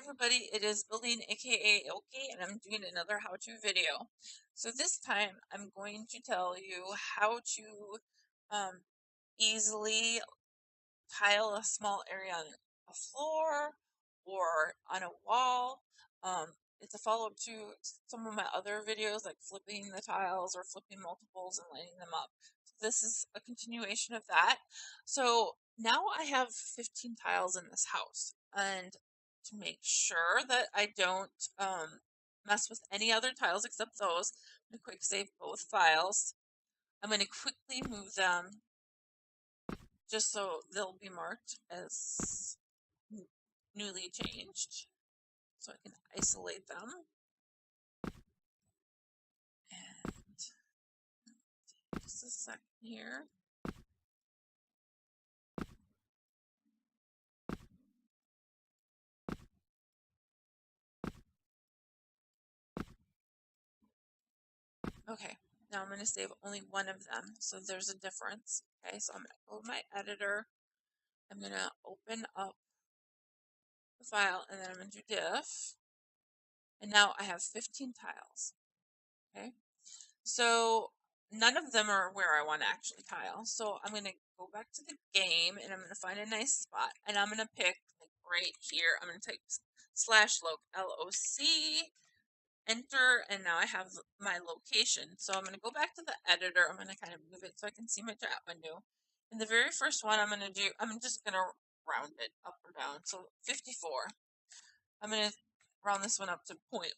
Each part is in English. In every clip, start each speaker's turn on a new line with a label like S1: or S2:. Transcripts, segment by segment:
S1: everybody, it is Building aka Ilky, and I'm doing another how-to video. So this time I'm going to tell you how to easily tile a small area on a floor or on a wall. It's a follow-up to some of my other videos like flipping the tiles or flipping multiples and lining them up. So this is a continuation of that. So now I have 15 tiles in this house, and to make sure that I don't mess with any other tiles except those, I'm going to quick save both files. I'm going to quickly move them just so they'll be marked as newly changed, so I can isolate them. And just a second here. Okay, now I'm going to save only one of them, so there's a difference. Okay, so I'm going to go to my editor. I'm going to open up the file, and then I'm going to do diff. And now I have 15 tiles. Okay, so none of them are where I want to actually tile. So I'm going to go back to the game, and I'm going to find a nice spot, and I'm going to pick like right here. I'm going to type /loc, LOC, enter, and now I have my location. So I'm going to go back to the editor. I'm going to kind of move it so I can see my chat window. And the very first one I'm going to do, I'm just going to round it up or down. So 54. I'm going to round this one up to 0.1,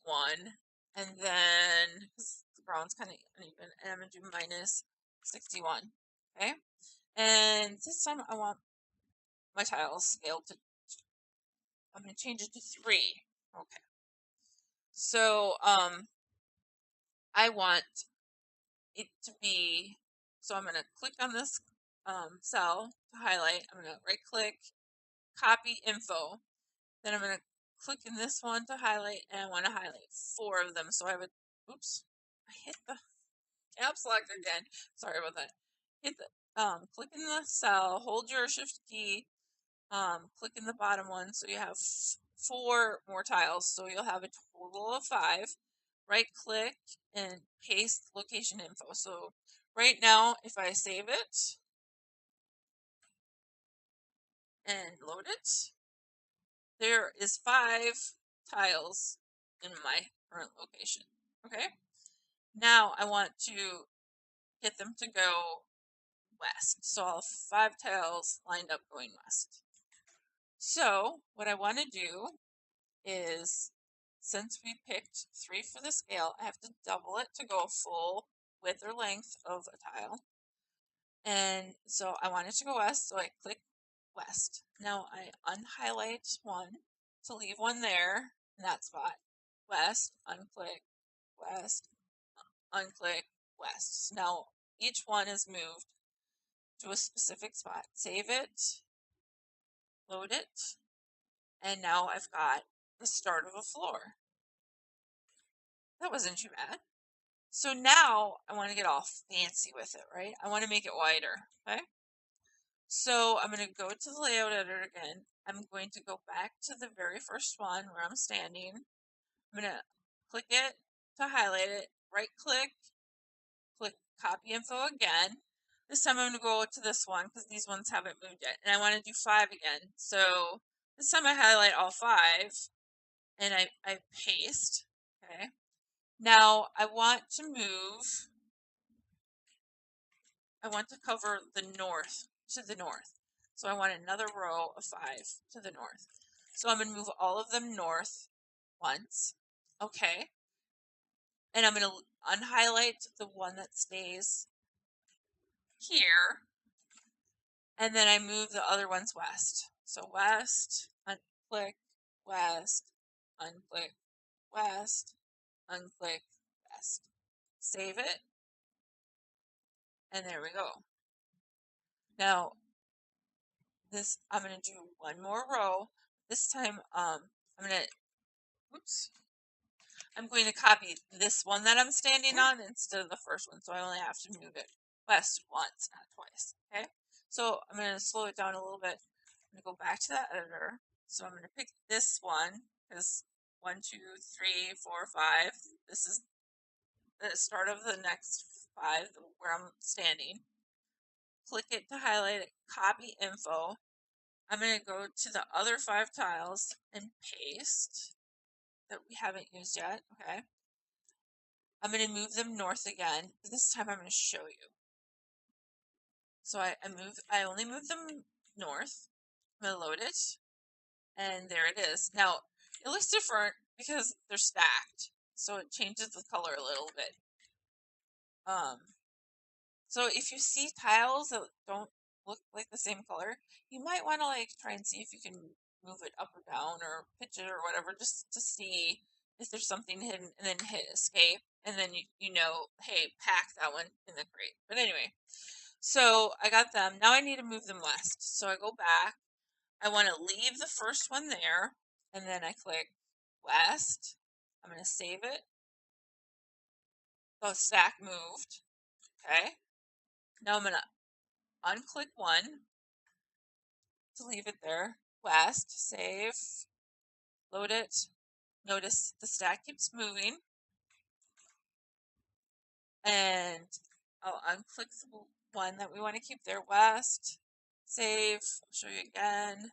S1: and then because the ground's kind of uneven, and I'm going to do minus 61. Okay, and this time I want my tiles scaled to, I'm going to change it to 3. Okay, so I want it to be, so I'm going to click on this cell to highlight. I'm going to right click, copy info. Then I'm going to click in this one to highlight, and I want to highlight 4 of them. So I would, oops, I hit the caps lock again. Sorry about that. Hit the, click in the cell, hold your shift key, click in the bottom one. So you have 4 more tiles. So you'll have a total of 5. Right click and paste location info. So right now, if I save it and load it, there is 5 tiles in my current location. Okay, now I want to get them to go west. So I'll have 5 tiles lined up going west. So what I want to do is, since we picked 3 for the scale, I have to double it to go full width or length of a tile. And so I want it to go west, so I click west. Now I unhighlight one to leave one there in that spot. West, unclick, west, unclick, west. So now each one is moved to a specific spot. Save it, load it, and now I've got the start of a floor. That wasn't too bad. So now I want to get all fancy with it, right? I want to make it wider, okay? So I'm going to go to the layout editor again. I'm going to go back to the very first one where I'm standing. I'm going to click it to highlight it, right click, click copy info again. This time I'm going to go to this one because these ones haven't moved yet. And I want to do 5 again. So this time I highlight all 5 and I paste. Okay. Now I want to move, I want to cover the north to the north. So I want another row of 5 to the north. So I'm going to move all of them north once. Okay. And I'm going to unhighlight the one that stays here. And then I move the other ones west. So west, unclick, west, unclick, west, unclick, west. Save it. And there we go. Now, this, I'm going to do one more row. This time, I'm going to copy this one that I'm standing on instead of the first one. So I only have to move it west once, not twice. Okay. So I'm going to slow it down a little bit. I'm going to go back to that editor. So I'm going to pick this one because 1, 2, 3, 4, 5. This is the start of the next 5 where I'm standing. Click it to highlight it, copy info. I'm going to go to the other 5 tiles and paste that we haven't used yet. Okay. I'm going to move them north again. This time I'm going to show you. So I only move them north. I'm going to load it. And there it is. Now, it looks different because they're stacked. So it changes the color a little bit. So if you see tiles that don't look like the same color, you might want to like try and see if you can move it up or down or pitch it or whatever, just to see if there's something hidden, and then hit escape, and then you know, hey, pack that one in the crate. But anyway, so I got them. Now I need to move them west. So I go back. I want to leave the first one there, and then I click west. I'm going to save it. The stack moved. Okay. Now I'm going to unclick one to leave it there. West, save, load it. Notice the stack keeps moving. And I'll unclick the one that we want to keep there. West, save, I'll show you again.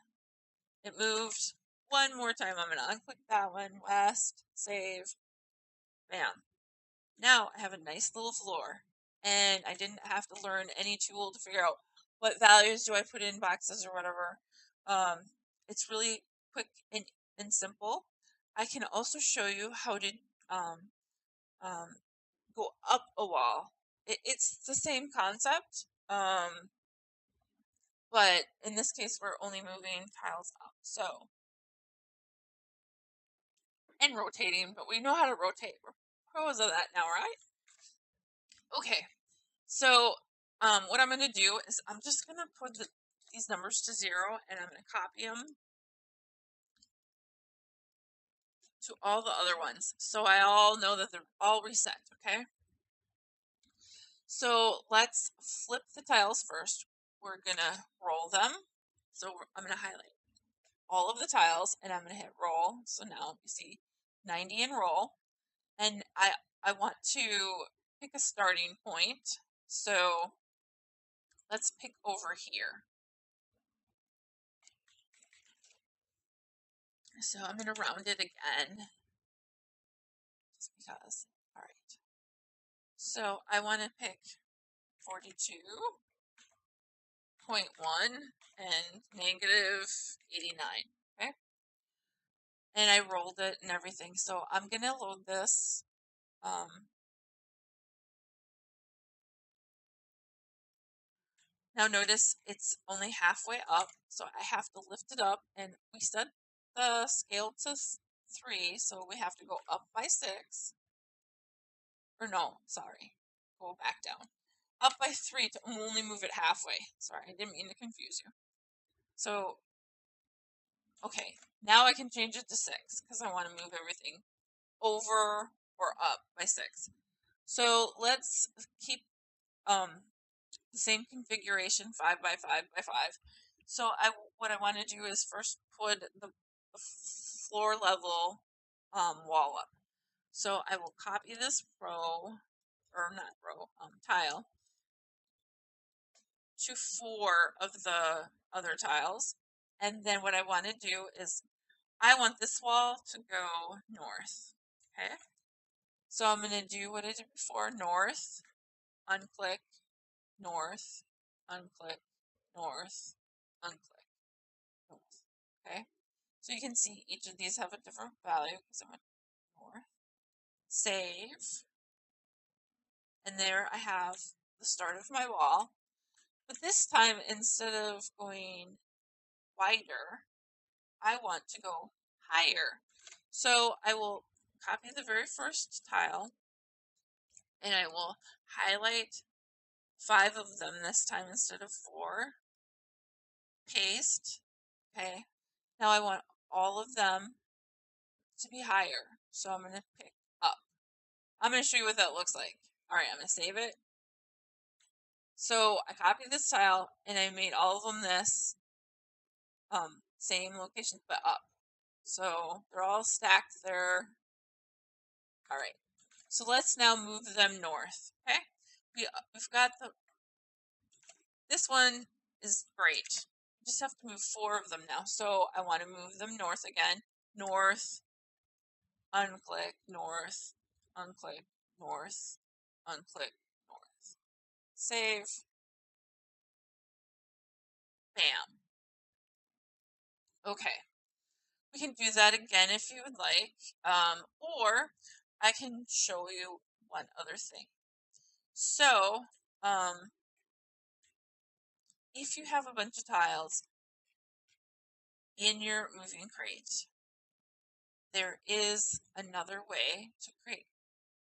S1: It moved. One more time, I'm going to unclick that one. West, save, bam. Now I have a nice little floor. And I didn't have to learn any tool to figure out what values do I put in boxes or whatever. It's really quick and simple. I can also show you how to go up a wall. It's the same concept, but in this case we're only moving tiles up. So, and rotating, but we know how to rotate. We're pros of that now, right? Okay. So what I'm going to do is I'm just going to put these numbers to 0, and I'm going to copy them to all the other ones. So I all know that they're all reset, okay? So let's flip the tiles first. We're going to roll them. So I'm going to highlight all of the tiles, and I'm going to hit roll. So now you see 90 and roll. And I want to pick a starting point. So let's pick over here. So I'm going to round it again, just because. All right. So I want to pick 42.1 and negative 89. Okay. And I rolled it and everything. So I'm going to load this. Now notice it's only halfway up, so I have to lift it up, and we set the scale to 3, so we have to go up by 6. Or no, sorry, go back down. Up by 3 to only move it halfway. Sorry, I didn't mean to confuse you. So, okay, now I can change it to 6 because I want to move everything over or up by 6. So let's keep the same configuration, 5 by 5 by 5. So what I want to do is first put the floor level wall up. So I will copy this row, or not row, tile, to 4 of the other tiles. And then what I want to do is I want this wall to go north. Okay. So I'm going to do what I did before, north, unclick, north, unclick, north, unclick, north. Okay. So you can see each of these have a different value because I went north. Save. And there I have the start of my wall. But this time, instead of going wider, I want to go higher. So I will copy the very first tile, and I will highlight 5 of them this time instead of 4. Paste. Okay. Now I want all of them to be higher. So I'm going to pick up. I'm going to show you what that looks like. All right, I'm going to save it. So I copied this tile, and I made all of them this same location, but up. So they're all stacked there. All right. So let's now move them north. Okay. We've got this one is great. We just have to move 4 of them now. So I want to move them north again. North, unclick, north, unclick, north, unclick, north. Save. Bam. Okay. We can do that again if you would like. Or I can show you one other thing. So, if you have a bunch of tiles in your moving crate, there is another way to create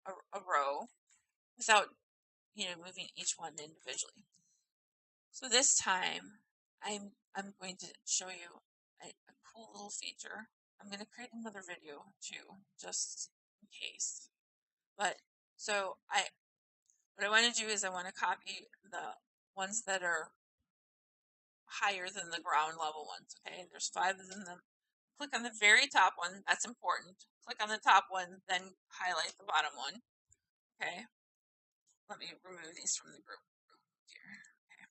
S1: a row without, moving each one individually. So this time, I'm going to show you a cool little feature. I'm going to create another video too, just in case. But so what I want to do is I want to copy the ones that are higher than the ground level ones. Okay, there's 5 of them. Click on the very top one. That's important. Click on the top one, then highlight the bottom one. Okay. Let me remove these from the group here. Okay.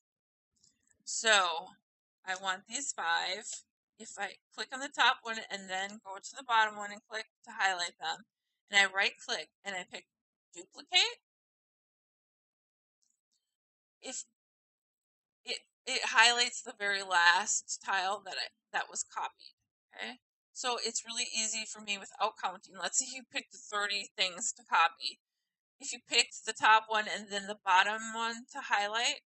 S1: So I want these 5. If I click on the top one and then go to the bottom one and click to highlight them, and I right click and I pick duplicate, if it highlights the very last tile that was copied. Okay. So it's really easy for me without counting. Let's say you picked 30 things to copy. If you picked the top one and then the bottom one to highlight,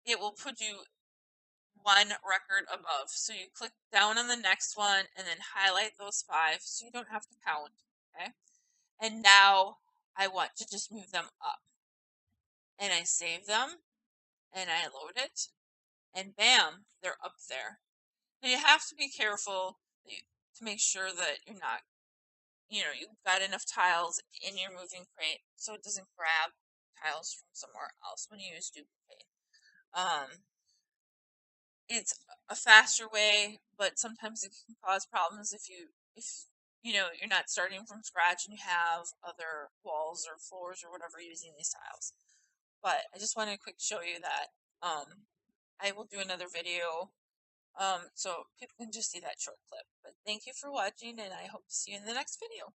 S1: it will put you 1 record above. So you click down on the next one and then highlight those 5 so you don't have to count. Okay. And now I want to just move them up. And I save them and I load it. And bam, they're up there. Now you have to be careful to make sure that you're not, you've got enough tiles in your moving crate so it doesn't grab tiles from somewhere else when you use duplicate. It's a faster way, but sometimes it can cause problems if you're not starting from scratch and you have other walls or floors or whatever using these tiles. But I just wanted to quick show you that. I will do another video so people can just see that short clip. But thank you for watching, and I hope to see you in the next video.